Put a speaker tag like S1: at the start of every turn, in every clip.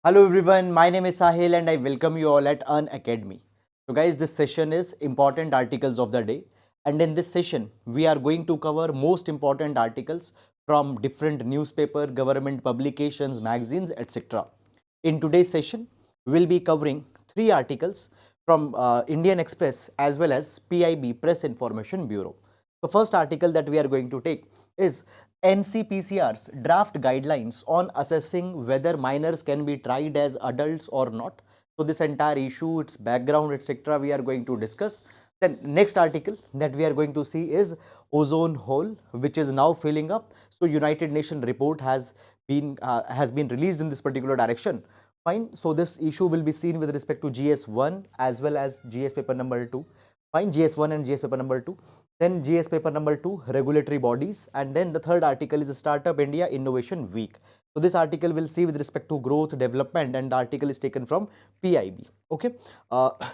S1: Hello everyone, my name is Sahil and I welcome you all at Unacademy. So guys, this session is important articles of the day, and in this session we are going to cover most important articles from different newspaper, government publications, magazines, etc. In today's session, we'll be covering three articles from Indian Express as well as PIB Press Information Bureau. The first article that we are going to take is NCPCR's draft guidelines on assessing whether minors can be tried as adults or not. So this entire issue, its background, etc., we are going to discuss. Then next article that we are going to see is ozone hole, which is now filling up. So United Nations report has been released in this particular direction. Fine. So this issue will be seen with respect to GS1 as well as GS paper number 2. Fine. GS1 and GS paper number 2. Then GS paper number 2, regulatory bodies, and then the third article is Startup India Innovation Week. So this article will see with respect to growth, development, and the article is taken from PIB. Okay,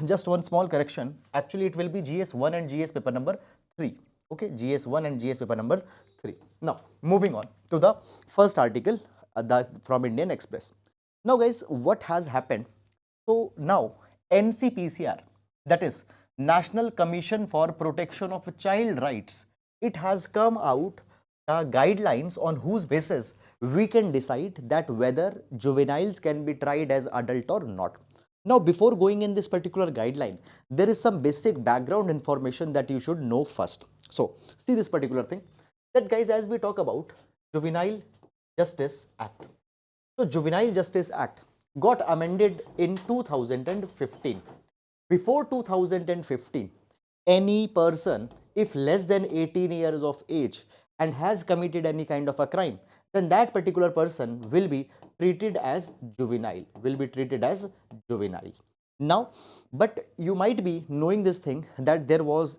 S1: just one small correction. Actually, it will be GS1 and GS paper number 3. Okay, GS1 and GS paper number 3. Now, moving on to the first article from Indian Express. Now, guys, what has happened? So now NCPCR, that is National Commission for Protection of Child Rights, it has come out the guidelines on whose basis we can decide that whether juveniles can be tried as adult or not. Now, before going in this particular guideline, there is some basic background information that you should know first. So, see this particular thing, that guys, as we talk about Juvenile Justice Act. So, Juvenile Justice Act got amended in 2015. Before 2015, any person, if less than 18 years of age and has committed any kind of a crime, then that particular person will be treated as juvenile, Now, but you might be knowing this thing that there was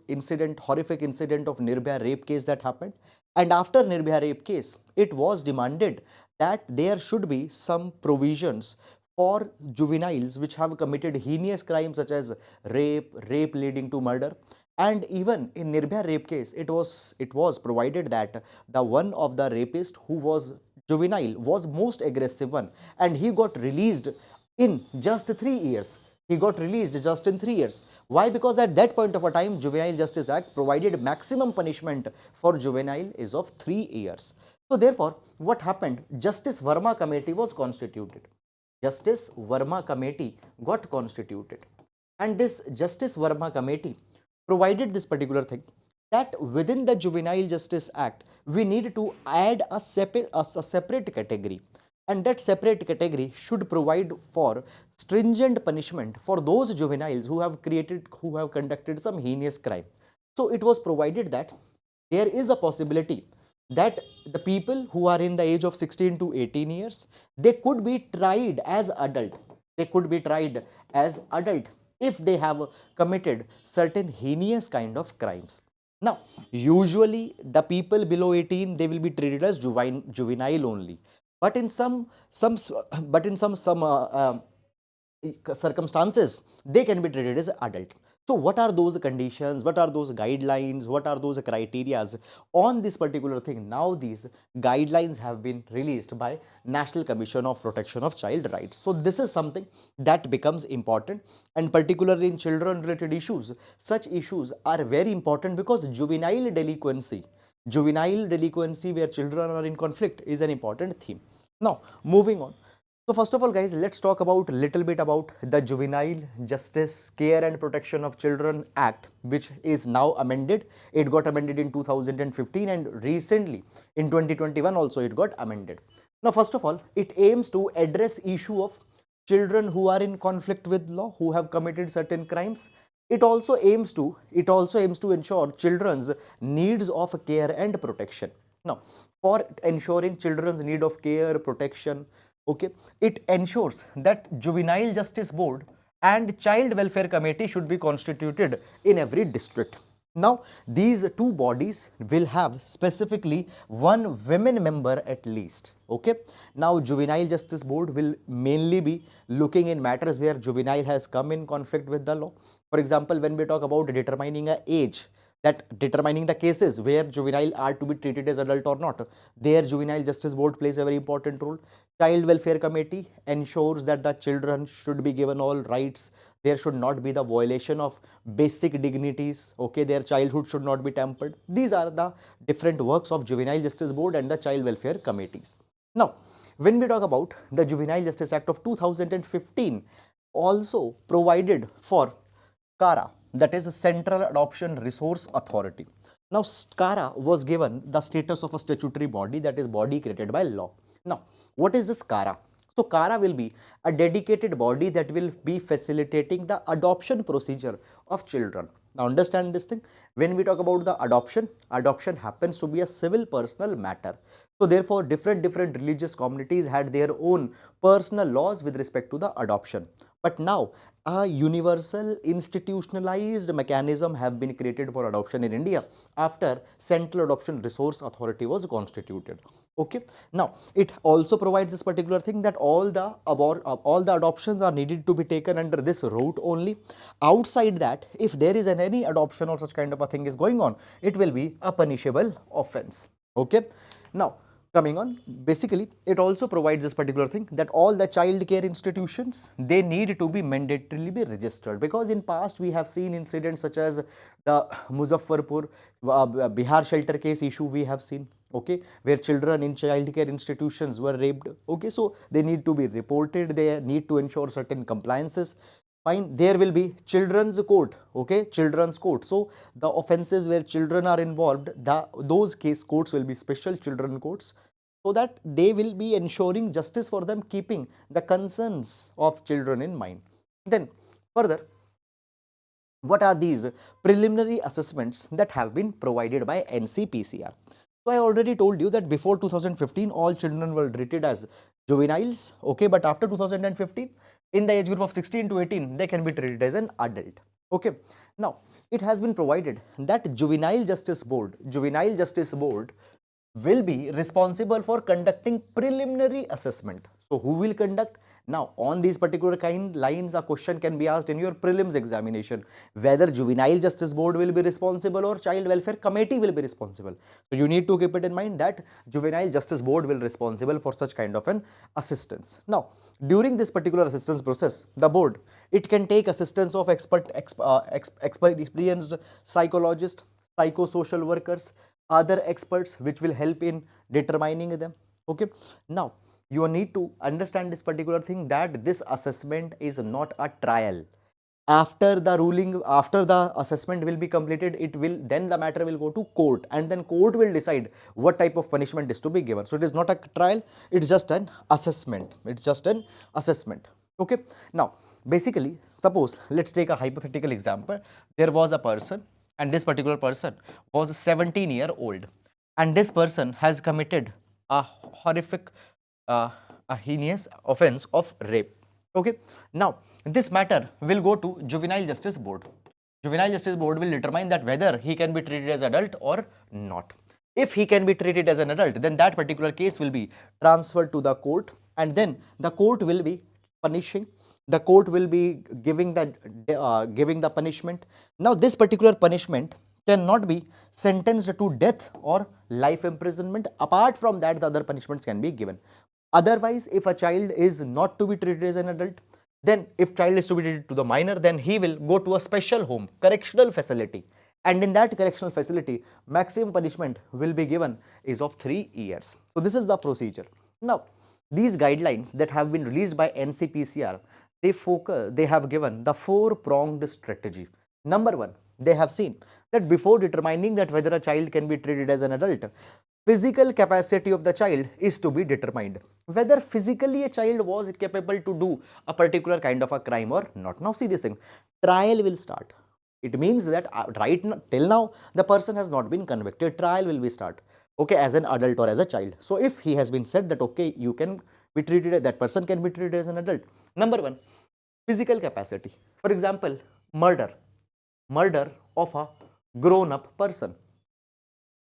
S1: horrific incident of Nirbhaya rape case that happened. And after Nirbhaya rape case, it was demanded that there should be some provisions for juveniles which have committed heinous crimes such as rape leading to murder. And even in Nirbhaya rape case, it was provided that the one of the rapist who was juvenile was most aggressive one, and he got released in just 3 years. He got released just in 3 years. Why? Because at that point of a time, Juvenile Justice Act provided maximum punishment for juvenile is of 3 years. So therefore, what happened? Justice Verma Committee was constituted. Justice Verma Committee got constituted. And this Justice Verma Committee provided this particular thing, that within the Juvenile Justice Act, we need to add a separate category. And that separate category should provide for stringent punishment for those juveniles who have conducted some heinous crime. So it was provided that there is a possibility that the people who are in the age of 16 to 18 years, they could be tried as adult. They could be tried as adult if they have committed certain heinous kind of crimes. Now, usually the people below 18, they will be treated as juvenile only. But in some circumstances, they can be treated as adult. So what are those conditions, what are those guidelines, what are those criterias on this particular thing? Now these guidelines have been released by National Commission of Protection of Child Rights. So this is something that becomes important, and particularly in children related issues, such issues are very important, because juvenile delinquency where children are in conflict is an important theme. Now moving on. So first of all, guys, let's talk about little bit about the Juvenile Justice Care and Protection of Children Act, which is now amended. It got amended in 2015, and recently in 2021 also it got amended. Now, first of all, it aims to address issue of children who are in conflict with law, who have committed certain crimes. It also aims to ensure children's needs of care and protection. Now, for ensuring children's need of care, protection, okay, it ensures that Juvenile Justice Board and Child Welfare Committee should be constituted in every district. Now, these two bodies will have specifically one women member at least. Okay. Now, Juvenile Justice Board will mainly be looking in matters where juvenile has come in conflict with the law. For example, when we talk about determining a age, that determining the cases where juvenile are to be treated as adult or not. There juvenile justice board plays a very important role. Child welfare committee ensures that the children should be given all rights. There should not be the violation of basic dignities. Okay, their childhood should not be tampered. These are the different works of juvenile justice board and the child welfare committees. Now, when we talk about the Juvenile Justice Act of 2015, also provided for CARA, that is a Central Adoption Resource Authority. Now, CARA was given the status of a statutory body, that is body created by law. Now, what is this CARA? So, CARA will be a dedicated body that will be facilitating the adoption procedure of children. Now, understand this thing. When we talk about the adoption, adoption happens to be a civil personal matter. So, therefore, different religious communities had their own personal laws with respect to the adoption. But now, a universal institutionalized mechanism have been created for adoption in India after Central Adoption Resource Authority was constituted. Okay. Now, it also provides this particular thing that all the adoptions are needed to be taken under this route only. Outside that, if there is any adoption or such kind of a thing is going on, it will be a punishable offense. Okay. Now, coming on, basically it also provides this particular thing that all the child care institutions, they need to be mandatorily be registered, because in past we have seen incidents such as the Muzaffarpur Bihar shelter case issue we have seen, okay, where children in child care institutions were raped. Okay, so they need to be reported, they need to ensure certain compliances. Fine, there will be children's court, okay, children's court. So the offenses where children are involved, those case courts will be special children courts, so that they will be ensuring justice for them, keeping the concerns of children in mind. Then further, what are these preliminary assessments that have been provided by NCPCR? So I already told you that before 2015 all children were treated as juveniles, okay, but after 2015 in the age group of 16 to 18 they can be treated as an adult. Okay, now it has been provided that juvenile justice board will be responsible for conducting preliminary assessment. So who will conduct? Now on these particular kind lines a question can be asked in your prelims examination, whether juvenile justice board will be responsible or child welfare committee will be responsible. So you need to keep it in mind that juvenile justice board will be responsible for such kind of an assistance. Now during this particular assistance process, the board, it can take assistance of experienced psychologists, psychosocial workers, other experts which will help in determining them. Okay, now you need to understand this particular thing that this assessment is not a trial. After the ruling, after the assessment will be completed, it will then the matter will go to court, and then court will decide what type of punishment is to be given. So it is not a trial, it's just an assessment. It's just an assessment. Okay, now basically suppose let's take a hypothetical example. There was a person, and this particular person was 17-year-old, and this person has committed a horrific a heinous offense of rape. Okay, now this matter will go to juvenile justice board. Juvenile justice board will determine that whether he can be treated as adult or not. If he can be treated as an adult, then that particular case will be transferred to the court, and then the court will be punishing, the court will be giving the punishment. Now this particular punishment cannot be sentenced to death or life imprisonment. Apart from that, the other punishments can be given. Otherwise, if a child is not to be treated as an adult, then if child is to be treated to the minor, then he will go to a special home, correctional facility, and in that correctional facility maximum punishment will be given is of 3 years. So this is the procedure. Now these guidelines that have been released by NCPCR, they have given the 4-pronged strategy. Number 1, they have seen that before determining that whether a child can be treated as an adult, physical capacity of the child is to be determined, whether physically a child was capable to do a particular kind of a crime or not. Now see this thing, trial will start. It means that right now, till now the person has not been convicted, trial will be start, okay, as an adult or as a child. So if he has been said that okay, you can be treated, that person can be treated as an adult. Number 1, physical capacity. For example, murder of a grown up person.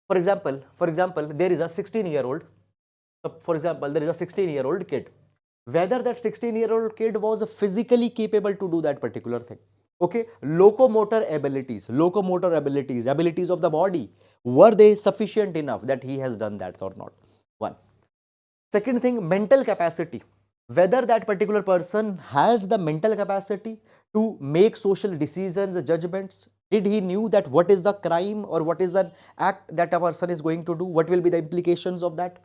S1: For example, there is a 16-year-old, for example, there is a 16-year-old kid. Whether that 16-year-old kid was physically capable to do that particular thing. Okay, abilities of the body, were they sufficient enough that he has done that or not? One. Second thing, mental capacity, whether that particular person has the mental capacity to make social decisions, judgments. Did he knew that what is the crime or what is the act that a person is going to do, what will be the implications of that?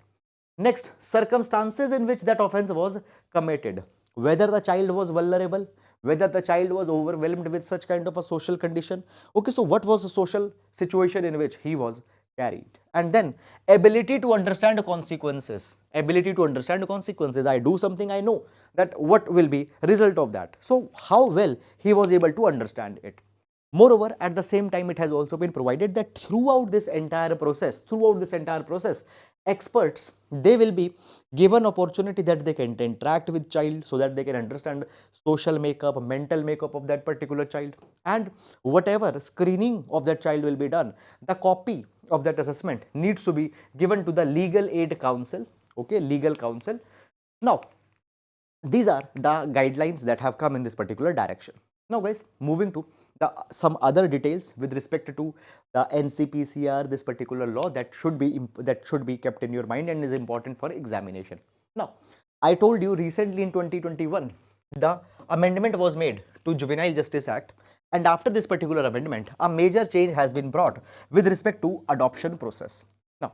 S1: Next, circumstances in which that offense was committed, whether the child was vulnerable, whether the child was overwhelmed with such kind of a social condition. Okay, so what was the social situation in which he was carried? And then ability to understand consequences. Ability to understand consequences. I do something, I know that what will be result of that. So how well he was able to understand it. Moreover, at the same time, it has also been provided that throughout this entire process, experts, they will be given opportunity that they can interact with child so that they can understand social makeup, mental makeup of that particular child, and whatever screening of that child will be done, the copy of that assessment needs to be given to the legal aid council. Okay, legal council. Now, these are the guidelines that have come in this particular direction. Now guys, moving to some other details with respect to the NCPCR, this particular law that should be kept in your mind and is important for examination. Now, I told you recently in 2021 the amendment was made to Juvenile Justice Act, and after this particular amendment a major change has been brought with respect to adoption process. Now,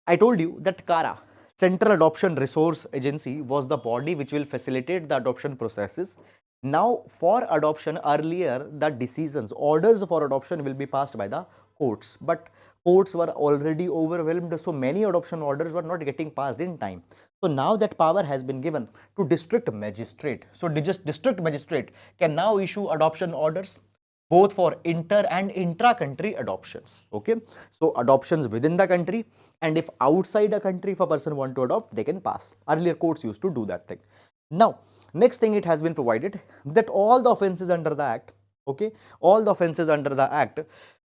S1: I told you that CARA, Central Adoption Resource Agency, was the body which will facilitate the adoption processes. Now, for adoption, earlier the decisions, orders for adoption will be passed by the courts, but courts were already overwhelmed, so many adoption orders were not getting passed in time. So now that power has been given to district magistrate. So district magistrate can now issue adoption orders both for inter and intra-country adoptions. Okay, so adoptions within the country, and if outside a country, if a person want to adopt, they can pass. Earlier courts used to do that thing. Now, next thing, it has been provided that all the offenses under the act, okay, all the offenses under the act,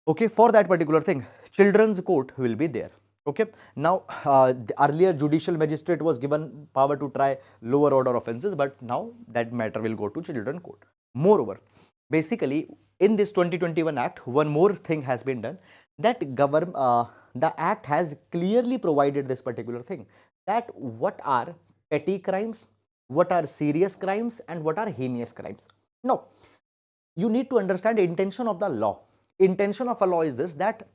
S1: okay, for that particular thing, children's court will be there. Okay, now the earlier judicial magistrate was given power to try lower order offenses, but now that matter will go to children court. Moreover, basically in this 2021 act, one more thing has been done, that the act has clearly provided this particular thing, that what are petty crimes, what are serious crimes, and what are heinous crimes. Now, you need to understand the intention of the law. Intention of a law is this, that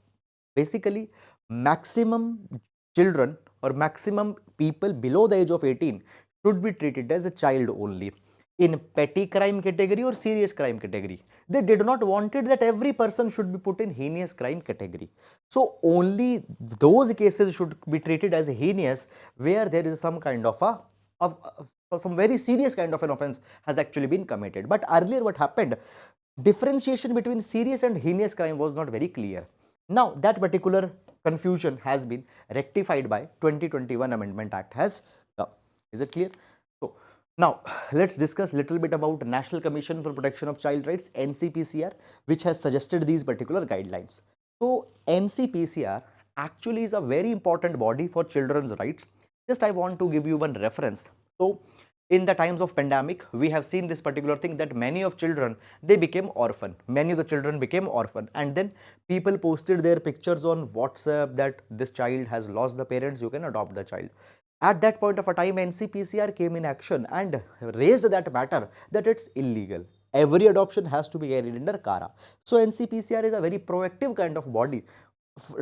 S1: basically maximum children or maximum people below the age of 18 should be treated as a child only in petty crime category or serious crime category. They did not wanted that every person should be put in heinous crime category. So only those cases should be treated as heinous where there is some kind of some very serious kind of an offense has actually been committed. But earlier what happened, differentiation between serious and heinous crime was not very clear. Now that particular confusion has been rectified by 2021 Amendment Act has come. Is it clear? So now let's discuss little bit about National Commission for Protection of Child Rights, NCPCR, which has suggested these particular guidelines. So NCPCR actually is a very important body for children's rights. Just I want to give you one reference. So in the times of pandemic, we have seen this particular thing, that many of children, they became orphan. Many of the children became orphan, and then people posted their pictures on WhatsApp that this child has lost the parents, you can adopt the child. At that point of a time, NCPCR came in action and raised that matter that it's illegal. Every adoption has to be carried under CARA. So NCPCR is a very proactive kind of body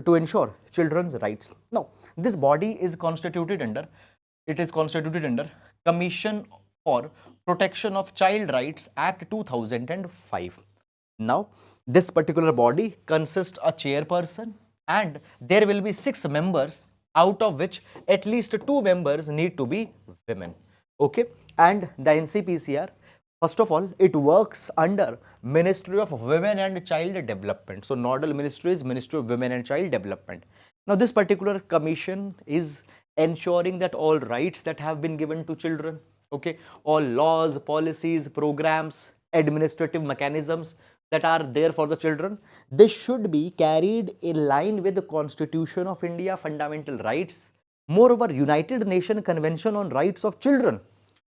S1: to ensure children's rights. Now, this body is constituted under, it is constituted under Commission for Protection of Child Rights Act 2005. Now, this particular body consists a chairperson, and there will be 6 members, out of which at least 2 members need to be women. Okay, and the NCPCR, first of all, it works under Ministry of Women and Child Development. So nodal ministry is Ministry of Women and Child Development. Now this particular commission is ensuring that all rights that have been given to children, okay, all laws, policies, programs, administrative mechanisms that are there for the children, they should be carried in line with the Constitution of India, fundamental rights. Moreover, United Nations Convention on Rights of Children,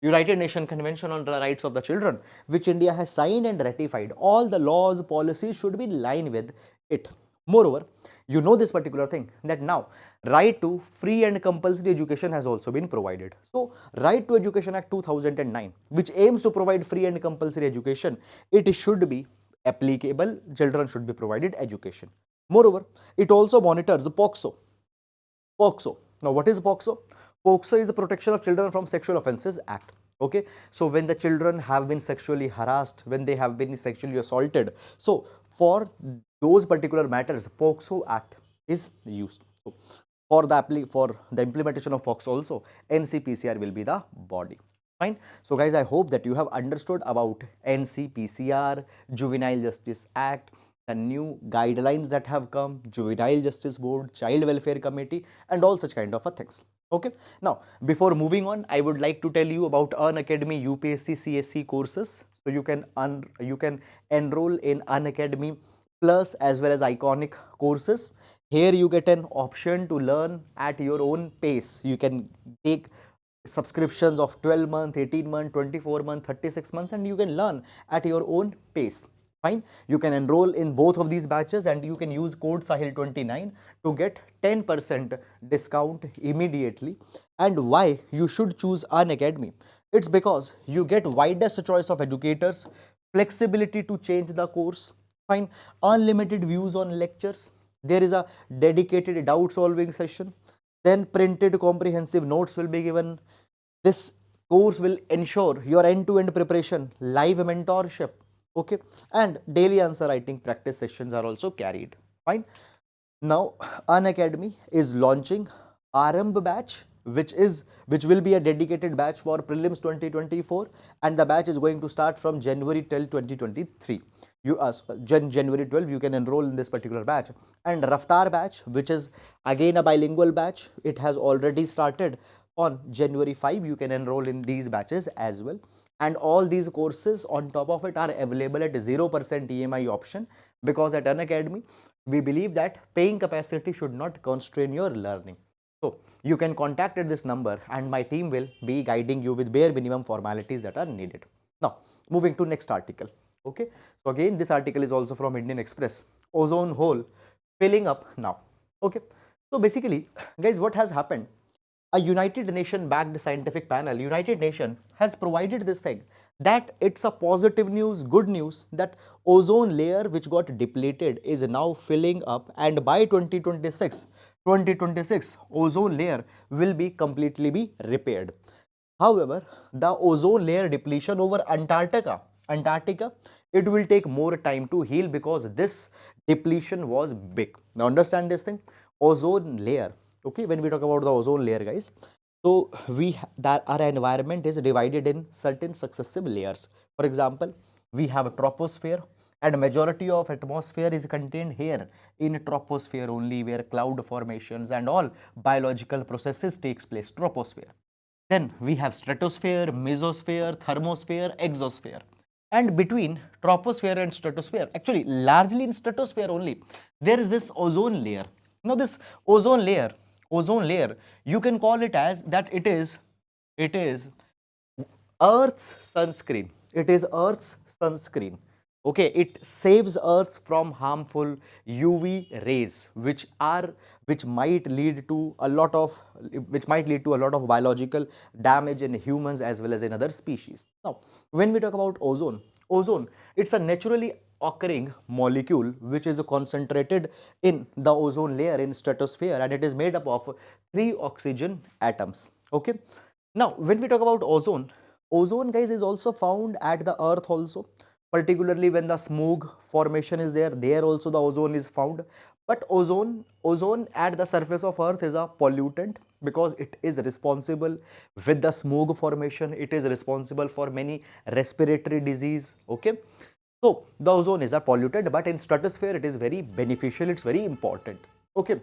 S1: United Nations Convention on the Rights of the Children, which India has signed and ratified. All the laws, policies should be in line with it. Moreover, you know this particular thing that now right to free and compulsory education has also been provided. So, Right to Education Act 2009, which aims to provide free and compulsory education, it should be applicable. Children should be provided education. Moreover, it also monitors the POCSO. POCSO. Now, what is POCSO? POCSO is the Protection of Children from Sexual Offences Act. Okay, so when the children have been sexually harassed, when they have been sexually assaulted, so for those particular matters, POCSO Act is used. So, for the implementation of POCSO also, NCPCR will be the body. Fine. So, guys, I hope that you have understood about NCPCR, Juvenile Justice Act, the new guidelines that have come, Juvenile Justice Board, Child Welfare Committee, and all such kind of things. Okay. Now, before moving on, I would like to tell you about Unacademy UPSC CSE courses. So you can enroll in Unacademy Plus as well as Iconic courses. Here you get an option to learn at your own pace. You can take subscriptions of 12 month, 18 month, 24 month, 36 months, and you can learn at your own pace. Fine. You can enroll in both of these batches and you can use code Sahil29 to get 10% discount immediately. And why you should choose Unacademy? It's because you get widest choice of educators, flexibility to change the course, fine, unlimited views on lectures. There is a dedicated doubt solving session. Then printed comprehensive notes will be given. This course will ensure your end-to-end preparation, live mentorship, okay, and daily answer writing practice sessions are also carried. Fine. Now, Unacademy is launching Arambh batch, which will be a dedicated batch for prelims 2024, and the batch is going to start from January till 2023. You ask January 12, you can enroll in this particular batch. And Raftar batch, which is again a bilingual batch, it has already started on January 5. You can enroll in these batches as well. And all these courses on top of it are available at 0% EMI option, because at Unacademy we believe that paying capacity should not constrain your learning. So you can contact at this number and my team will be guiding you with bare minimum formalities that are needed. Now, moving to next article. Okay, so again this article is also from Indian Express. Ozone hole filling up now. Okay, so basically, guys, what has happened? A United Nation backed scientific panel, United Nation, has provided this thing that it's a positive news, good news, that ozone layer which got depleted is now filling up, and by 2026 ozone layer will be completely be repaired. However, the ozone layer depletion over Antarctica, it will take more time to heal because this depletion was big. Now understand this thing, ozone layer. Okay, when we talk about the ozone layer, guys, so that our environment is divided in certain successive layers. For example, we have a troposphere, and majority of atmosphere is contained here in troposphere only, where cloud formations and all biological processes takes place. Troposphere. Then we have stratosphere, mesosphere, thermosphere, exosphere. And between troposphere and stratosphere, actually largely in stratosphere only, there is this ozone layer. Now this ozone layer, you can call it as that it is Earth's sunscreen. It is Earth's sunscreen. Okay, it saves Earth from harmful UV rays, which might lead to a lot of biological damage in humans as well as in other species. Now, when we talk about ozone, it's a naturally occurring molecule which is concentrated in the ozone layer in stratosphere, and it is made up of 3 oxygen atoms. Okay. Now, when we talk about ozone, guys, is also found at the Earth also, particularly when the smog formation is there also the ozone is found. But ozone at the surface of Earth is a pollutant because it is responsible with the smog formation. It is responsible for many respiratory disease. Okay, so the ozone is a pollutant, but in stratosphere it is very beneficial. It's very important. Okay.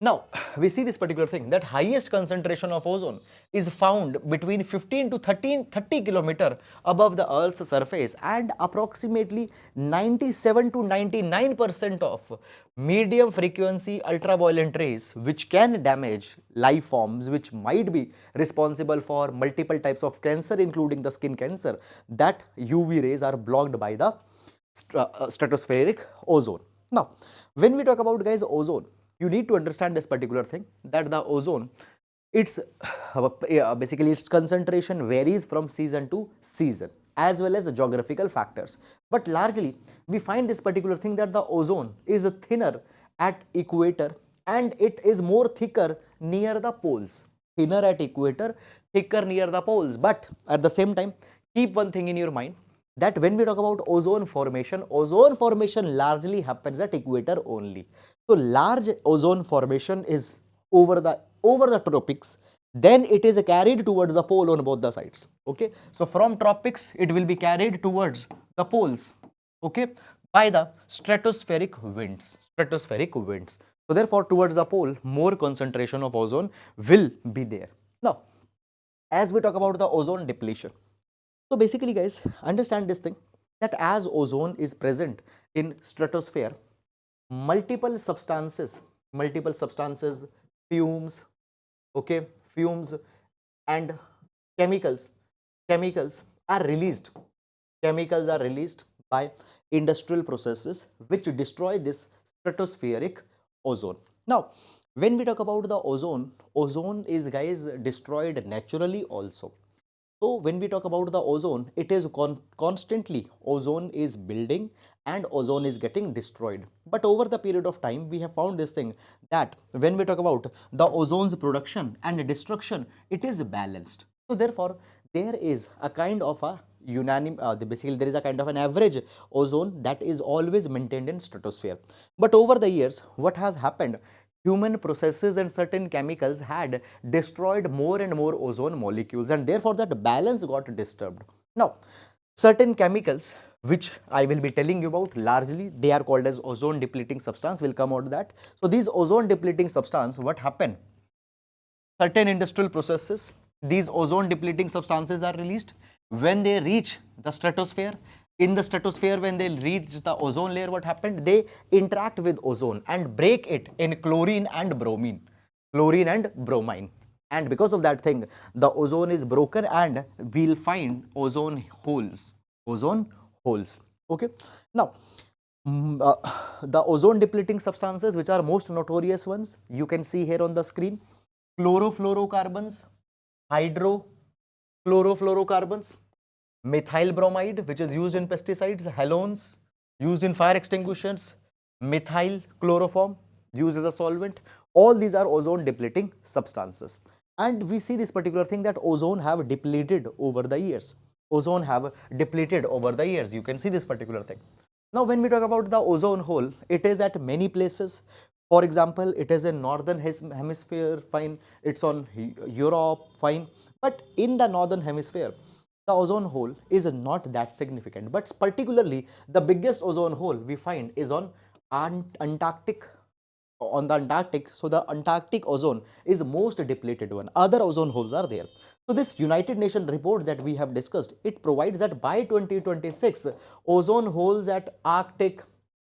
S1: Now, we see this particular thing that highest concentration of ozone is found between 15 to 30 kilometer above the Earth's surface, and approximately 97 to 99% of medium frequency ultraviolet rays, which can damage life forms, which might be responsible for multiple types of cancer, including the skin cancer, that UV rays are blocked by the stratospheric ozone. Now, when we talk about, guys, ozone, you need to understand this particular thing that the ozone, its basically its concentration varies from season to season as well as the geographical factors, but largely we find this particular thing that the ozone is thinner at equator and it is more thicker near the poles. Thinner at equator, thicker near the poles. But at the same time, keep one thing in your mind, that when we talk about ozone formation largely happens at equator only. So large ozone formation is over the tropics, then it is carried towards the pole on both the sides. Okay, so from tropics it will be carried towards the poles, okay, by the stratospheric winds. So therefore, towards the pole, more concentration of ozone will be there. Now, as we talk about the ozone depletion, so basically, guys, understand this thing, that as ozone is present in stratosphere, multiple substances, fumes, okay, fumes and chemicals, are released. By industrial processes which destroy this stratospheric ozone. Now, when we talk about the ozone is, guys, destroyed naturally also. So when we talk about the ozone, it is constantly ozone is building and ozone is getting destroyed. But over the period of time, we have found this thing, that when we talk about the ozone's production and destruction, it is balanced. So therefore, there is a kind of a basically there is a kind of an average ozone that is always maintained in stratosphere. But over the years, what has happened? Human processes and certain chemicals had destroyed more and more ozone molecules, and therefore that balance got disturbed. Now, certain chemicals which I will be telling you about, largely they are called as ozone depleting substance, will come out of that. So these ozone depleting substance, what happen? Certain industrial processes, these ozone depleting substances are released. When they reach the stratosphere, in the stratosphere, when they reach the ozone layer, what happened? They interact with ozone and break it in chlorine and bromine. And because of that thing, the ozone is broken and we'll find ozone holes. Okay. Now, the ozone depleting substances, which are most notorious ones, you can see here on the screen: chlorofluorocarbons, hydrochlorofluorocarbons, methyl bromide, which is used in pesticides, halones used in fire extinguishers, methyl chloroform used as a solvent. All these are ozone depleting substances. And we see this particular thing, that ozone have depleted over the years. You can see this particular thing. Now, when we talk about the ozone hole, it is at many places. For example, it is in northern hemisphere, fine. It's on Europe, fine. But in the northern hemisphere, the ozone hole is not that significant. But particularly, the biggest ozone hole we find is on Antarctic. So the Antarctic ozone is most depleted one. Other ozone holes are there. So this United Nations report that we have discussed, it provides that by 2026, ozone holes at Arctic,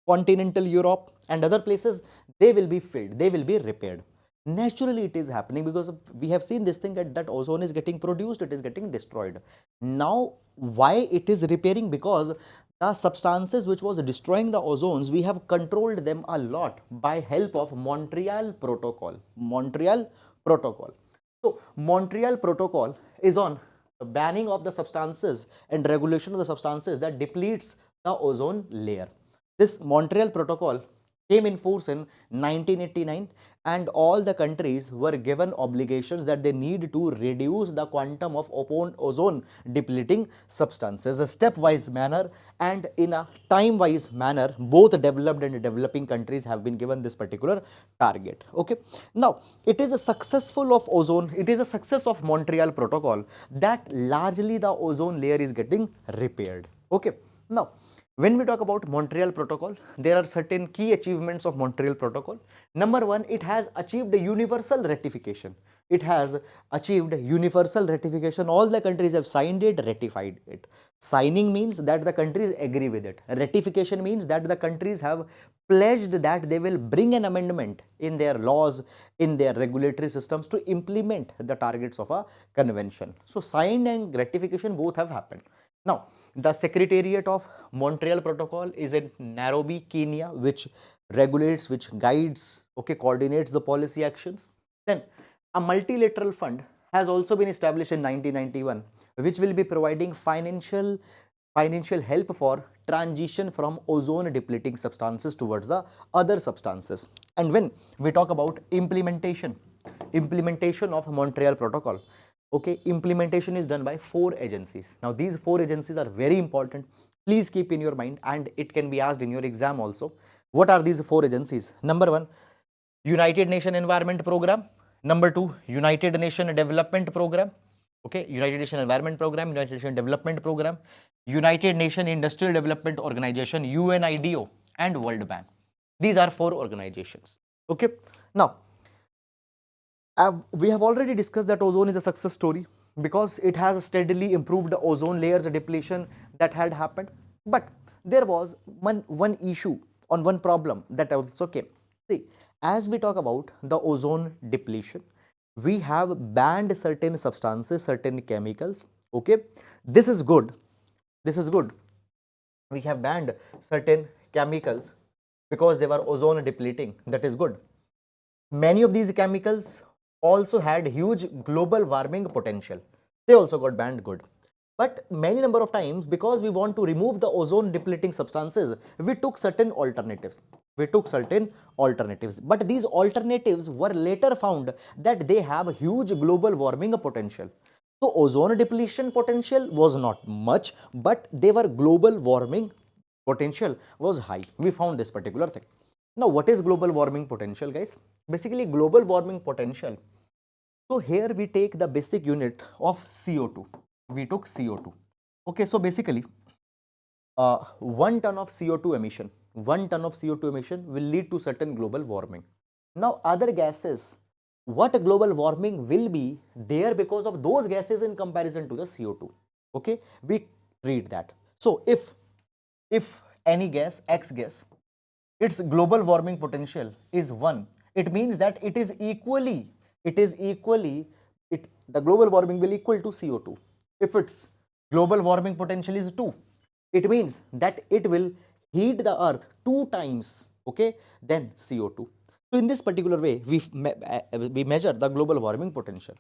S1: continental Europe and other places, they will be filled, they will be repaired. Naturally, it is happening because we have seen this thing, that ozone is getting produced, it is getting destroyed. Now, why it is repairing? Because the substances which was destroying the ozones, we have controlled them a lot by help of Montreal Protocol. So Montreal Protocol is on banning of the substances and regulation of the substances that depletes the ozone layer. This Montreal Protocol came in force in 1989, and all the countries were given obligations that they need to reduce the quantum of ozone depleting substances, a stepwise manner and in a time-wise manner. Both developed and developing countries have been given this particular target. Okay. Now, it is a success of Montreal Protocol that largely the ozone layer is getting repaired. Okay. Now, When we talk about Montreal Protocol, there are certain key achievements of Montreal Protocol. Number one, it has achieved a universal ratification. It has achieved universal ratification. All the countries have signed it, ratified it. Signing means that the countries agree with it. Ratification means that the countries have pledged that they will bring an amendment in their laws, in their regulatory systems to implement the targets of a convention. So signed and ratification both have happened. Now, the Secretariat of Montreal Protocol is in Nairobi, Kenya, which regulates, which guides, okay, coordinates the policy actions. Then a multilateral fund has also been established in 1991, which will be providing financial help for transition from ozone depleting substances towards the other substances. And when we talk about implementation of Montreal Protocol, okay, implementation is done by 4 agencies. Now these 4 agencies are very important. Please keep in your mind, and it can be asked in your exam also. What are these 4 agencies? Number 1, United Nations Environment Program. Number 2, United Nations Development Program. Okay, United Nations Environment Program, United Nations Development Program, United Nations Industrial Development Organization, UNIDO, and World Bank. These are 4 organizations. Okay, now we have already discussed that ozone is a success story because it has steadily improved the ozone layers depletion that had happened. But there was one issue on one problem that also came. See, as we talk about the ozone depletion, we have banned certain substances, certain chemicals. Okay, this is good. This is good. We have banned certain chemicals because they were ozone depleting. That is good. Many of these chemicals also had huge global warming potential. They also got banned, good. But many number of times, because we want to remove the ozone depleting substances, we took certain alternatives. But these alternatives were later found that they have huge global warming potential. So ozone depletion potential was not much, but they were global warming potential was high. We found this particular thing. Now, what is global warming potential, guys? Basically, global warming potential. So here we take the basic unit of CO2. We took CO2. Okay, so basically, 1 ton of CO2 emission, 1 ton of CO2 emission will lead to certain global warming. Now, other gases, what global warming will be there because of those gases in comparison to the CO2. Okay, we read that. So if any gas, X gas, its global warming potential is 1, it means that the global warming will equal to CO2. If its global warming potential is 2, it means that it will heat the earth 2 times, okay, than CO2. So in this particular way, we measure the global warming potential.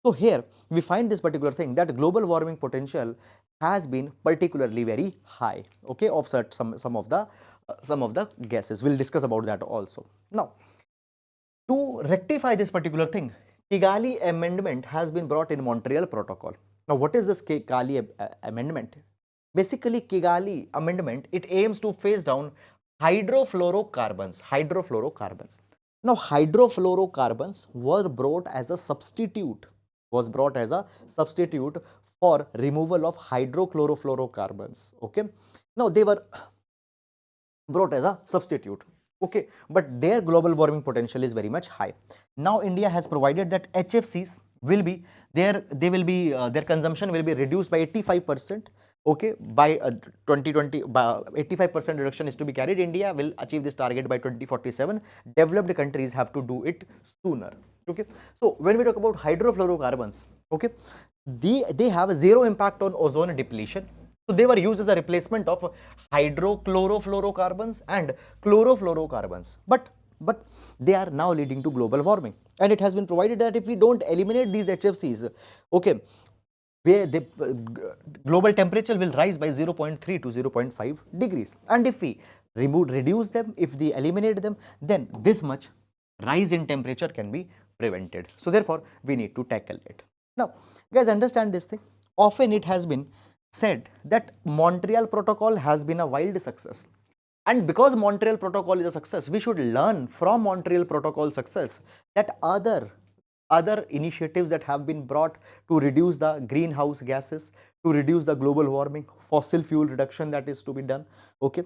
S1: So here we find this particular thing, that global warming potential has been particularly very high, okay, of some of the gases. We'll discuss about that also. Now, to rectify this particular thing, Kigali Amendment has been brought in Montreal Protocol. Now, what is this Kigali Amendment? Basically, Kigali Amendment, it aims to phase down hydrofluorocarbons. Now, hydrofluorocarbons were brought as a substitute, for removal of hydrochlorofluorocarbons. Okay. Now, they were brought as a substitute. Okay, but their global warming potential is very much high. Now India has provided that HFCs will be their consumption will be reduced by 85%. Okay, by 2020, by 85% reduction is to be carried. India will achieve this target by 2047. Developed countries have to do it sooner. Okay, so when we talk about hydrofluorocarbons, okay, they have a zero impact on ozone depletion. So they were used as a replacement of hydrochlorofluorocarbons and chlorofluorocarbons. But they are now leading to global warming. And it has been provided that if we don't eliminate these HFCs, okay, where the global temperature will rise by 0.3 to 0.5 degrees. And if we reduce them, if we eliminate them, then this much rise in temperature can be prevented. So therefore, we need to tackle it. Now, guys, understand this thing. Often it has been said that Montreal Protocol has been a wild success. And because Montreal Protocol is a success, we should learn from Montreal Protocol success that other other initiatives that have been brought to reduce the greenhouse gases, to reduce the global warming, fossil fuel reduction that is to be done. Okay,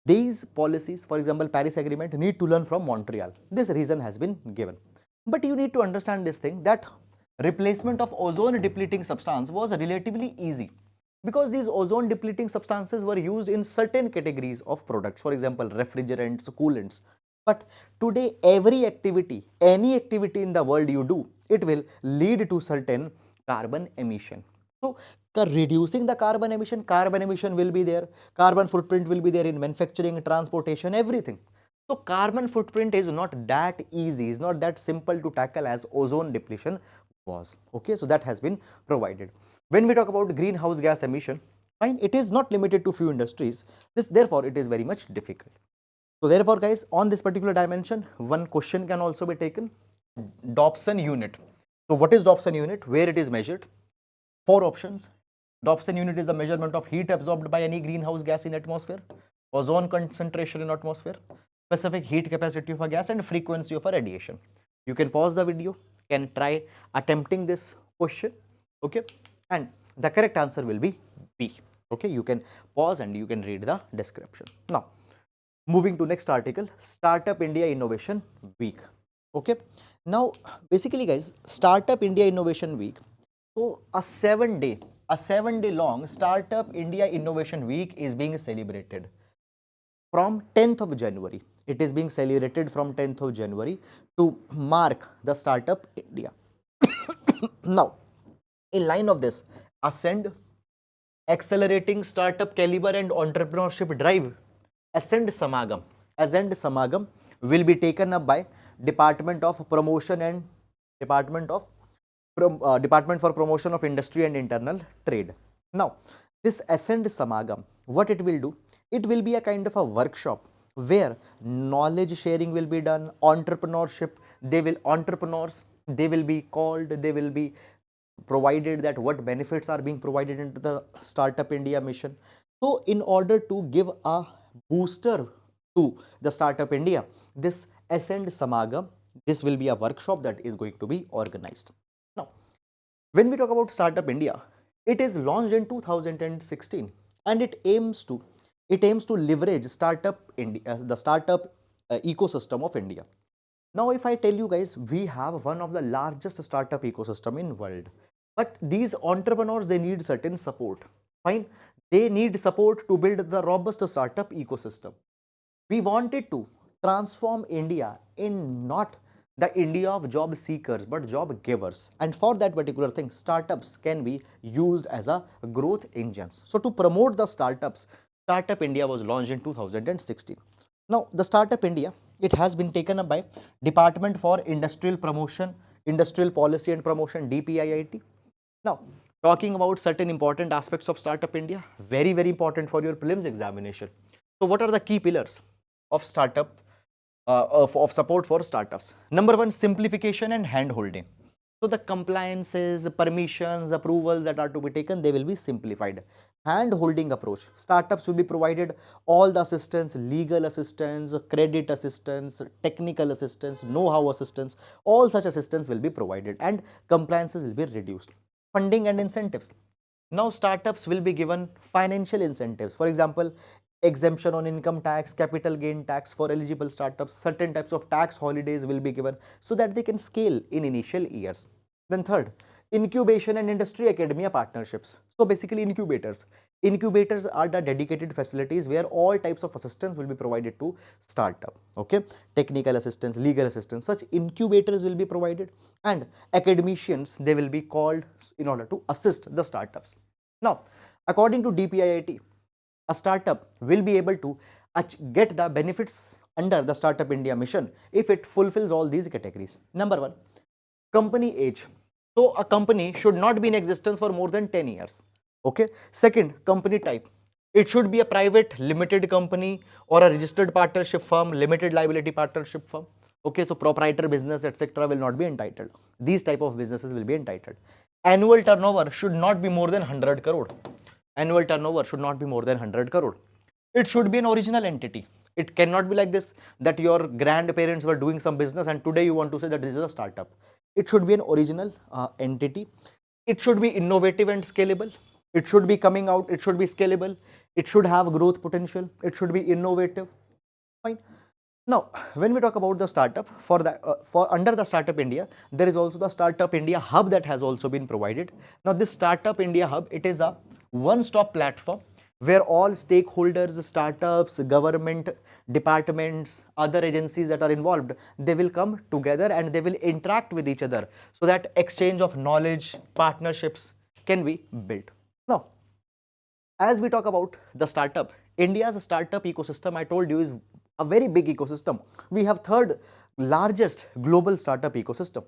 S1: these policies, for example, Paris Agreement, need to learn from Montreal. This reason has been given. But you need to understand this thing, that replacement of ozone depleting substance was relatively easy, because these ozone depleting substances were used in certain categories of products, for example, refrigerants, coolants. But today, every activity, any activity in the world you do, it will lead to certain carbon emission. So, reducing the carbon emission will be there, carbon footprint will be there in manufacturing, transportation, everything. So, carbon footprint is not that easy, is not that simple to tackle as ozone depletion was. Okay, so that has been provided. When we talk about greenhouse gas emission, fine, it is not limited to few industries. Therefore, it is very much difficult. So therefore, guys, on this particular dimension, one question can also be taken. Dobson unit. So what is Dobson unit? Where it is measured? 4 options. Dobson unit is the measurement of heat absorbed by any greenhouse gas in atmosphere, ozone concentration in atmosphere, specific heat capacity of a gas, and frequency of a radiation. You can pause the video, can try attempting this question. Okay, and the correct answer will be B. Okay, you can pause and you can read the description. Now, moving to next article, Startup India Innovation Week. Okay, now basically, guys, Startup India Innovation Week. So a 7-day long Startup India Innovation Week is being celebrated from 10th of January. It is being celebrated from 10th of January to mark the Startup India. Now, in line of this, Ascend, Accelerating Startup Caliber and Entrepreneurship Drive, Ascend Samagam will be taken up by Department of Promotion and Department for Promotion of Industry and Internal Trade. Now, this Ascend Samagam, what it will do? It will be a kind of a workshop where knowledge sharing will be done, entrepreneurship, entrepreneurs, they will be called, they will be provided that what benefits are being provided into the Startup India mission. So in order to give a booster to the Startup India, this Ascend Samagam, this will be a workshop that is going to be organized. Now, when we talk about Startup India, it is launched in 2016 and it aims to leverage Startup India, the startup ecosystem of India. Now, if I tell you guys, we have one of the largest startup ecosystem in world, but these entrepreneurs, they need certain support. Fine, they need support to build the robust startup ecosystem. We wanted to transform India in not the India of job seekers, but job givers. And for that particular thing, startups can be used as a growth engines. So to promote the startups, Startup India was launched in 2016. Now, the Startup India, it has been taken up by Department for Industrial Promotion, Industrial Policy and Promotion, DPIIT. Now, talking about certain important aspects of Startup India, very, very important for your prelims examination. So, what are the key pillars of startup, of support for startups? Number one, simplification and hand holding. So the compliances, permissions, approvals that are to be taken, they will be simplified. Hand holding approach. Startups will be provided all the assistance, legal assistance, credit assistance, technical assistance, know-how assistance, all such assistance will be provided and compliances will be reduced. Funding and incentives. Now startups will be given financial incentives. For example, exemption on income tax, capital gain tax for eligible startups, certain types of tax holidays will be given so that they can scale in initial years. Then third, incubation and industry academia partnerships. So basically incubators. Incubators are the dedicated facilities where all types of assistance will be provided to startup. Okay, technical assistance, legal assistance, such incubators will be provided, and academicians, they will be called in order to assist the startups. Now, according to DPIIT, a startup will be able to get the benefits under the Startup India mission if it fulfills all these categories. Number one, company age. So a company should not be in existence for more than 10 years. Okay. Second, company type. It should be a private limited company or a registered partnership firm, limited liability partnership firm. Okay, so proprietor business, etc. will not be entitled. These type of businesses will be entitled. Annual turnover should not be more than 100 crore. Annual turnover should not be more than 100 crore. It should be an original entity. It cannot be like this, that your grandparents were doing some business and today you want to say that this is a startup. It should be an original entity. It should be innovative and scalable. It should be coming out. It should be scalable. It should have growth potential. It should be innovative. Fine. Now, when we talk about the startup, for under the Startup India, there is also the Startup India Hub that has also been provided. Now, this Startup India Hub, it is a one-stop platform where all stakeholders, startups, government departments, other agencies that are involved, they will come together and they will interact with each other so that exchange of knowledge, partnerships can be built. Now, as we talk about the startup, India's startup ecosystem, I told you, is a very big ecosystem. We have third largest global startup ecosystem.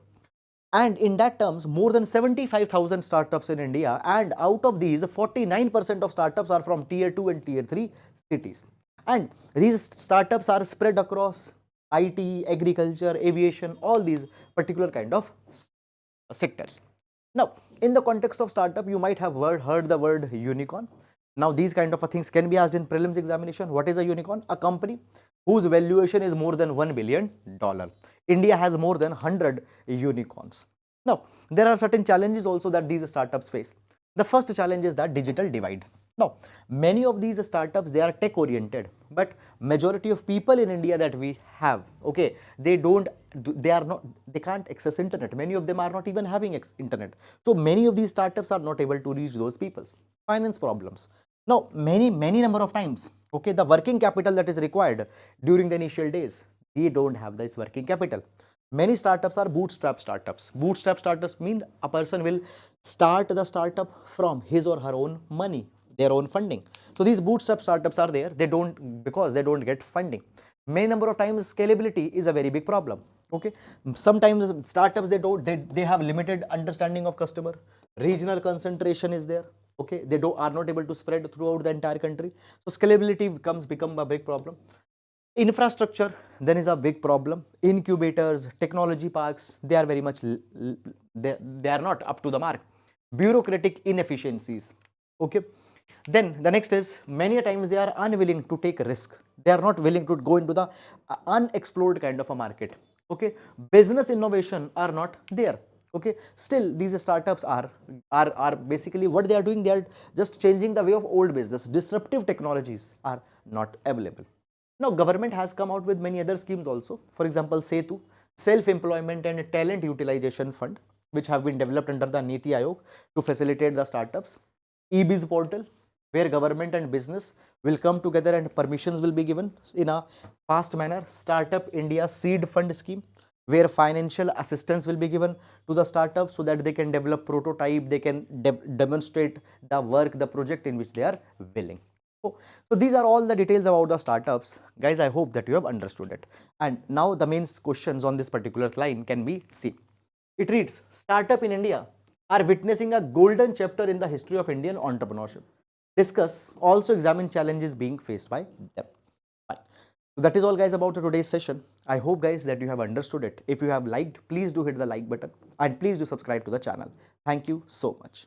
S1: And in that terms, more than 75,000 startups in India, and out of these, 49% of startups are from tier 2 and tier 3 cities. And these startups are spread across IT, agriculture, aviation, all these particular kind of sectors. Now, in the context of startup, you might have heard the word unicorn. Now, these kind of things can be asked in prelims examination. What is a unicorn? A company whose valuation is more than $1 billion. India has more than 100 unicorns. Now, there are certain challenges also that these startups face. The first challenge is the digital divide. Now, many of these startups, they are tech oriented, but majority of people in India that we have, okay, they can't access internet. Many of them are not even having internet. So many of these startups are not able to reach those people. Finance problems. Now, many number of times, okay, the working capital that is required during the initial days, they don't have this working capital. Many startups are bootstrap startups. Bootstrap startups mean a person will start the startup from his or her own money, their own funding. So these bootstrap startups are there, because they don't get funding. Many number of times scalability is a very big problem. Okay, sometimes startups, they have limited understanding of customer. Regional concentration is there. Okay, they are not able to spread throughout the entire country. So scalability become a big problem. Infrastructure then is a big problem. Incubators, technology parks, they are very much they are not up to the mark. Bureaucratic inefficiencies. Okay, then the next is many times they are unwilling to take risk. They are not willing to go into the unexplored kind of a market. Okay, business innovation are not there. Okay, still these startups are basically what they are doing, they are just changing the way of old business. Disruptive technologies are not available. Now, government has come out with many other schemes also. For example, Setu, Self-Employment and Talent Utilization Fund, which have been developed under the Niti Aayog to facilitate the startups. eBiz portal, where government and business will come together and permissions will be given in a fast manner. Startup India Seed Fund scheme, where financial assistance will be given to the startups so that they can develop prototype, they can demonstrate the work, the project in which they are willing. So these are all the details about the startups. Guys, I hope that you have understood it. And now the main questions on this particular line can be seen. It reads, startup in India are witnessing a golden chapter in the history of Indian entrepreneurship. Discuss, also examine challenges being faced by them. Fine. So that is all guys about today's session. I hope guys that you have understood it. If you have liked, please do hit the like button and please do subscribe to the channel. Thank you so much.